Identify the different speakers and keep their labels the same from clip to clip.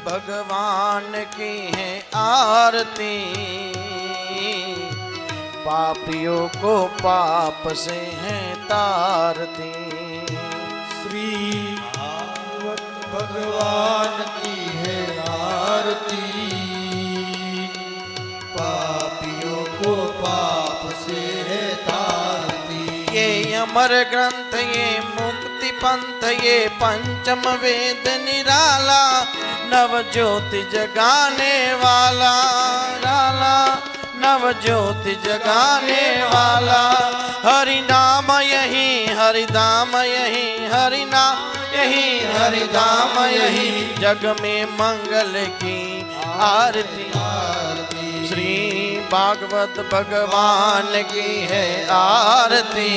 Speaker 1: भगवान की है आरती, पापियों को पाप से है तारती।
Speaker 2: श्री भगवान की है आरती, पापियों को पाप से है तारती।
Speaker 1: ये अमर ग्रंथ, ये मुक्ति पंथ, ये पंचम वेद निराला, नव ज्योति जगाने वाला लाला, नव ज्योति जगाने वाला। हरि नाम यही, हरि धाम यही, हरि नाम यही, हरि धाम यही, जग में मंगल की आरती। श्री भागवत भगवान की है आरती,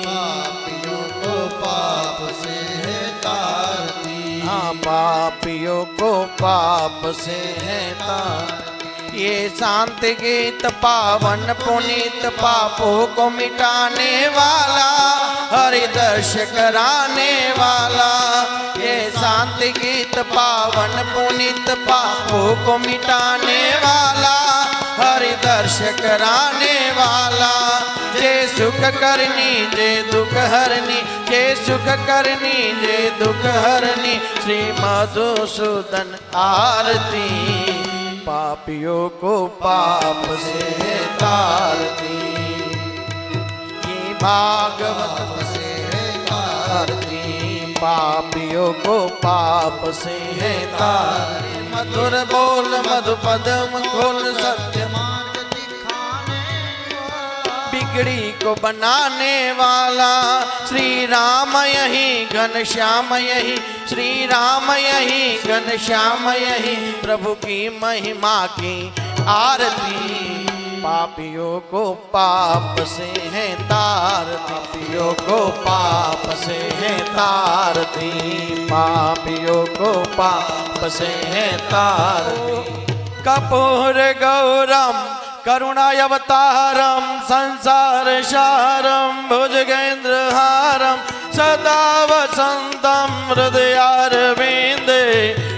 Speaker 2: पापियों को पाप से है तारती।
Speaker 1: हाँ, पापियों को पाप से है तारती। ये शांति गीत पावन पुनीत, पापों को मिटाने वाला, हरि दर्श कराने वाला। ये शांति गीत पावन पुनीत, पापों को मिटाने वाला, हरि दर्श कराने वाला। जय सुख करनी, जय दुख हरनी, जय सुख करनी, जय दुख हरनी, श्री मधुसूदन आरती। पापियों को पाप से है तारती, ये भागवत से है तारती। पापियों को पाप से है तारती। मधुर बोल मधुपद खोल, सत्य मार्ग दिखाने वाला, बिगड़ी को बनाने वाला। श्री राम यही, घनश्याम यही, श्री राम यही, घनश्याम यही, प्रभु की महिमा की आरती। पापियों को पाप से है तारती, पापियों को पाप से है तारती, पापियों को पाप से है तारती। कपूर गौरम करुणावतारम, संसार सारम, भुजगेन्द्रहारम, सदा वसंतम हृदयारविंदे,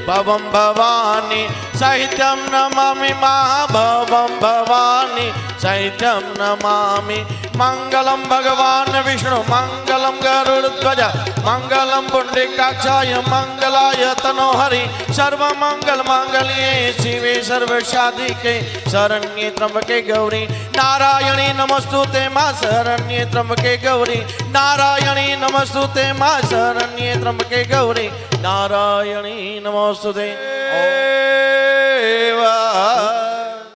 Speaker 1: भवं भवानी साहित्यं नमामि, महाभवं भवानी साहित्यं नमामि। मंगलम भगवान विष्णु, मंगलम गरुड़ध्वज, मंगलम पुंडरीकाक्षाय, मंगलाय तनोहरि, सर्वमंगल मांगल्ये शिवे सर्वसाधिके, शरण्ये त्र्यंबके गौरी नारायणी नमस्तुते मां, शरण्ये त्र्यंबके गौरी नारायणी नमस्तुते मां, शरण्ये त्र्यंबके गौरी नारायणी नमस्तुते।